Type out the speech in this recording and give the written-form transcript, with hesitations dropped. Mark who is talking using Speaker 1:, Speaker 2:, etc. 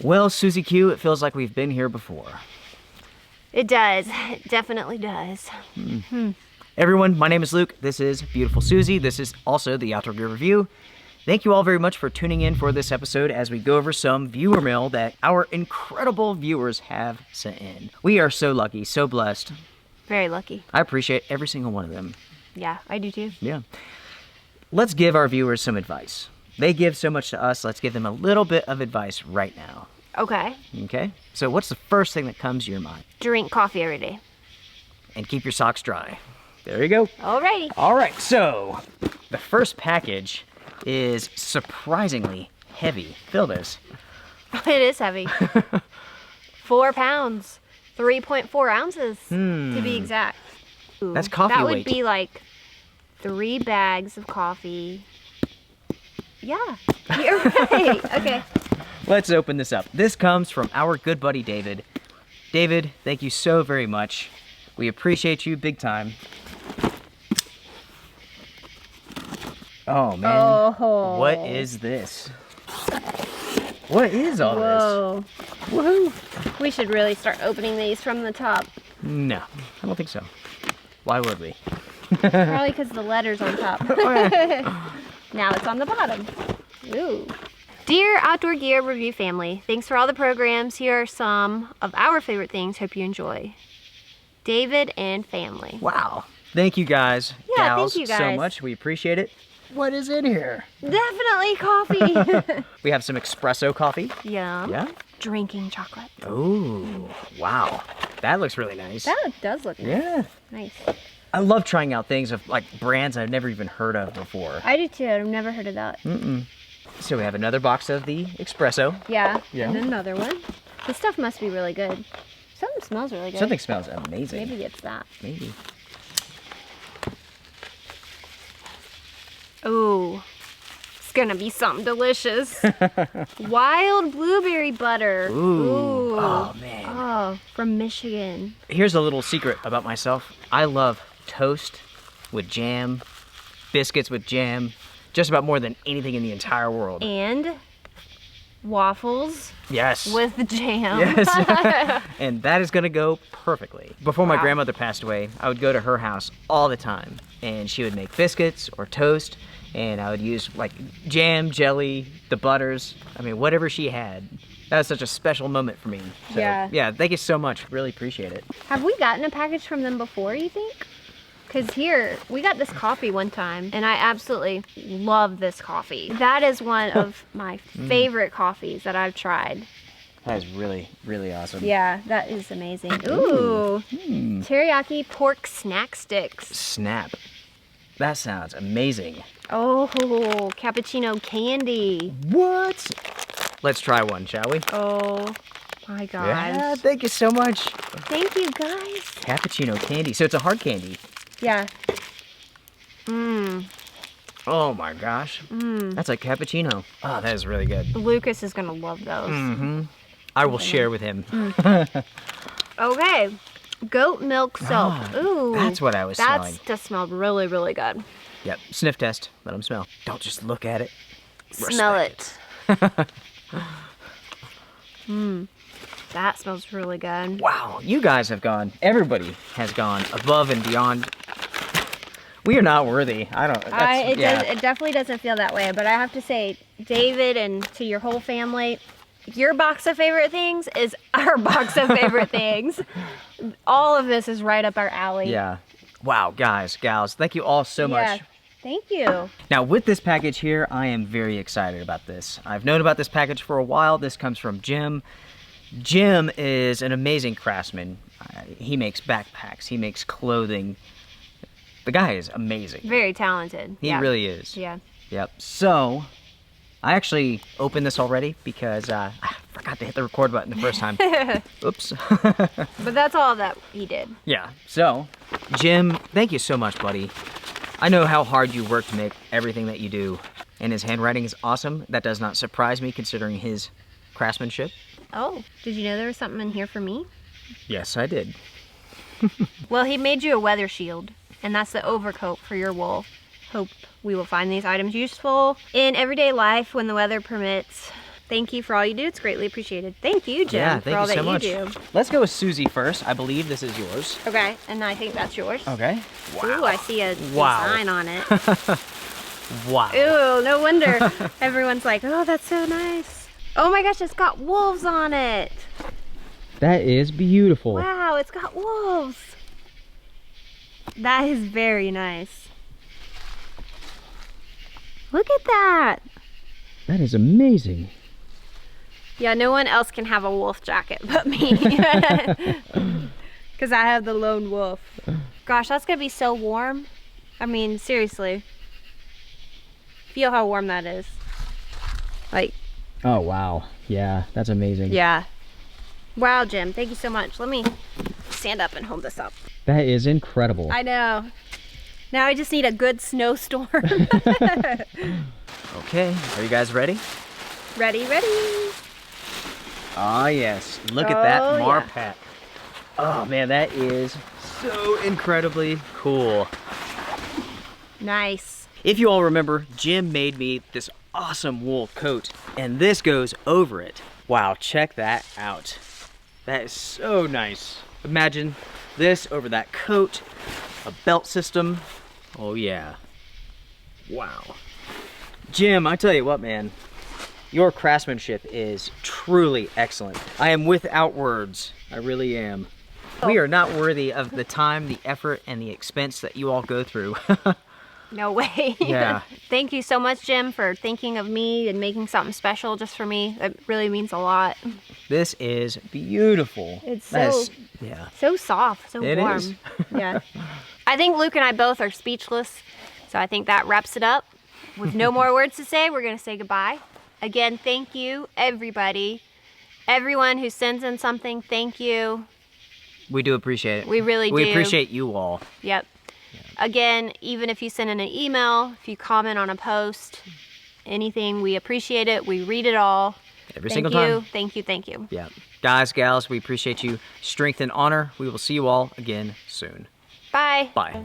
Speaker 1: Well, Susie Q, it feels like we've been here before.
Speaker 2: It does. It definitely does.
Speaker 1: Everyone, my name is Luke. This is Beautiful Susie. This is also the Outdoor Gear Review. Thank you all very much for tuning in for this episode as we go over some viewer mail that our incredible viewers have sent in. We are so lucky, so blessed.
Speaker 2: Very lucky.
Speaker 1: I appreciate every single one of them.
Speaker 2: Yeah, I do too.
Speaker 1: Yeah. Let's give our viewers some advice. They give so much to us. Let's give them a little bit of advice right now.
Speaker 2: Okay.
Speaker 1: Okay? So what's the first thing that comes to your mind?
Speaker 2: Drink coffee every day.
Speaker 1: And keep your socks dry. There you go.
Speaker 2: Alrighty.
Speaker 1: All right, so the first package is surprisingly heavy. Feel this.
Speaker 2: It is heavy. 4 pounds. 3.4 ounces to be exact. Ooh,
Speaker 1: That's coffee
Speaker 2: that
Speaker 1: weight.
Speaker 2: would be like 3 bags of coffee. Yeah, you're right. Okay.
Speaker 1: Let's open this up. This comes from our good buddy David. David, thank you so very much. We appreciate you big time. Oh man.
Speaker 2: Oh.
Speaker 1: What is this? What is all
Speaker 2: Whoa.
Speaker 1: this? Woohoo!
Speaker 2: We should really start opening these from the top.
Speaker 1: No, I don't think so. Why would we?
Speaker 2: Probably because the letter's on top. Now it's on the bottom. Ooh. Dear Outdoor Gear Review family, thanks for all the programs. Here are some of our favorite things. Hope you enjoy. David and family.
Speaker 1: Wow. Thank you guys,
Speaker 2: Yeah,
Speaker 1: gals,
Speaker 2: thank you
Speaker 1: so
Speaker 2: guys.
Speaker 1: much. We appreciate it. What is in here?
Speaker 2: Definitely coffee.
Speaker 1: We have some espresso coffee.
Speaker 2: Yum.
Speaker 1: Yeah.
Speaker 2: Drinking chocolate.
Speaker 1: Oh, wow. That looks really nice.
Speaker 2: That does look
Speaker 1: Yeah.
Speaker 2: nice.
Speaker 1: I love trying out things of like brands I've never even heard of before.
Speaker 2: I do too. I've never heard of that.
Speaker 1: So we have another box of the espresso.
Speaker 2: Yeah.
Speaker 1: Yeah.
Speaker 2: And another one. This stuff must be really good. Something smells really good.
Speaker 1: Something smells amazing.
Speaker 2: Maybe it's that.
Speaker 1: Maybe.
Speaker 2: Ooh. It's gonna be something delicious. Wild blueberry butter.
Speaker 1: Ooh. Oh, man.
Speaker 2: Oh, from Michigan.
Speaker 1: Here's a little secret about myself. I love toast with jam, biscuits with jam, just about more than anything in the entire world.
Speaker 2: And waffles
Speaker 1: Yes.
Speaker 2: with jam.
Speaker 1: Yes. And that is going to go perfectly. Before my
Speaker 2: Wow.
Speaker 1: grandmother passed away, I would go to her house all the time. And she would make biscuits or toast. And I would use like jam, jelly, the butters. I mean, whatever she had. That was such a special moment for me. So,
Speaker 2: Yeah.
Speaker 1: Yeah, thank you so much. Really appreciate it.
Speaker 2: Have we gotten a package from them before, you think? Because here, we got this coffee one time, and I absolutely love this coffee. That is one of my favorite coffees that I've tried.
Speaker 1: That is really, really awesome.
Speaker 2: Yeah, that is amazing. Ooh, teriyaki pork snack sticks.
Speaker 1: Snap. That sounds amazing.
Speaker 2: Oh, cappuccino candy.
Speaker 1: What? Let's try one, shall we?
Speaker 2: Oh my gosh.
Speaker 1: Yeah, thank you so much.
Speaker 2: Thank you guys.
Speaker 1: Cappuccino candy. So it's a hard candy.
Speaker 2: Yeah. Mmm.
Speaker 1: Oh my gosh. That's like cappuccino. Oh, that is really good.
Speaker 2: Lucas is gonna love those.
Speaker 1: I will share with him.
Speaker 2: Okay. Goat milk soap. Ooh.
Speaker 1: That's what I was smelling.
Speaker 2: That smelled really, really good.
Speaker 1: Yep. Sniff test. Let them smell. Don't just look at it.
Speaker 2: Smell
Speaker 1: Respect
Speaker 2: it. That smells really good.
Speaker 1: Wow. You guys have gone, everybody has gone above and beyond. We are not worthy. I don't, that's,
Speaker 2: It definitely doesn't feel that way, but I have to say, David, and to your whole family, your box of favorite things is our box of favorite things. All of this is right up our alley.
Speaker 1: Yeah. Wow, guys, gals, thank you all so much.
Speaker 2: Thank you.
Speaker 1: Now, with this package here, I am very excited about this. I've known about this package for a while. This comes from Jim. Jim is an amazing craftsman. He makes backpacks. He makes clothing. The guy is amazing.
Speaker 2: Very talented.
Speaker 1: He really is.
Speaker 2: Yeah.
Speaker 1: Yep. So, I actually opened this already because I forgot to hit the record button the first time. Oops.
Speaker 2: But that's all that he did.
Speaker 1: Yeah. So, Jim, thank you so much, buddy. I know how hard you work to make everything that you do, and his handwriting is awesome. That does not surprise me considering his craftsmanship.
Speaker 2: Oh, did you know there was something in here for me?
Speaker 1: Yes, I did.
Speaker 2: Well, he made you a weather shield, and that's the overcoat for your wool. Hope we will find these items useful in everyday life when the weather permits. Thank you for all you do. It's greatly appreciated. Thank you, Jim,
Speaker 1: Yeah,
Speaker 2: for
Speaker 1: thank
Speaker 2: all
Speaker 1: you so
Speaker 2: that
Speaker 1: much.
Speaker 2: you do.
Speaker 1: Let's go with Susie first. I believe this is yours.
Speaker 2: Okay, and I think that's yours.
Speaker 1: Okay.
Speaker 2: Ooh, I see a
Speaker 1: Wow.
Speaker 2: design on it.
Speaker 1: Wow.
Speaker 2: Ooh, no wonder everyone's like, oh, that's so nice. Oh my gosh, it's got wolves on it.
Speaker 1: That is beautiful.
Speaker 2: Wow, it's got wolves. That is very nice. Look at that.
Speaker 1: That is amazing.
Speaker 2: Yeah, no one else can have a wolf jacket but me. Because I have the lone wolf. Gosh, that's going to be so warm. I mean, seriously. Feel how warm that is. Like,
Speaker 1: Oh, wow. Yeah, that's amazing.
Speaker 2: yeah. Wow, Jim, thank you so much. Let me stand up and hold this up.
Speaker 1: That is incredible.
Speaker 2: I know. Now I just need a good snowstorm.
Speaker 1: Okay, are you guys ready?
Speaker 2: Ready, ready.
Speaker 1: Ah, yes. Look at
Speaker 2: Oh,
Speaker 1: that
Speaker 2: yeah.
Speaker 1: Marpat. Oh, man, that is so incredibly cool.
Speaker 2: Nice.
Speaker 1: If you all remember, Jim made me this awesome wool coat, and this goes over it. Wow, check that out. That is so nice. Imagine this over that coat, a belt system. Oh yeah. Wow. Jim, I tell you what, man, your craftsmanship is truly excellent. I am without words. I really am. We are not worthy of the time, the effort, and the expense that you all go through.
Speaker 2: No way.
Speaker 1: Yeah.
Speaker 2: Thank you so much, Jim, for thinking of me and making something special just for me. It really means a lot.
Speaker 1: This is beautiful.
Speaker 2: It's
Speaker 1: That
Speaker 2: so-
Speaker 1: is- yeah.
Speaker 2: So soft, so
Speaker 1: It
Speaker 2: warm.
Speaker 1: is.
Speaker 2: Yeah. I think Luke and I both are speechless, so I think that wraps it up. With no more words to say, we're going to say goodbye. Again, thank you, everybody. Everyone who sends in something, thank you.
Speaker 1: We do appreciate it.
Speaker 2: We really
Speaker 1: We
Speaker 2: do.
Speaker 1: appreciate you all.
Speaker 2: Yep. Again, even if you send in an email, if you comment on a post, anything, we appreciate it. We read it all.
Speaker 1: Every
Speaker 2: Thank
Speaker 1: single
Speaker 2: you.
Speaker 1: time.
Speaker 2: Thank you. Thank you.
Speaker 1: Yeah. Guys, gals, we appreciate you. Strength and honor. We will see you all again soon.
Speaker 2: Bye.
Speaker 1: Bye.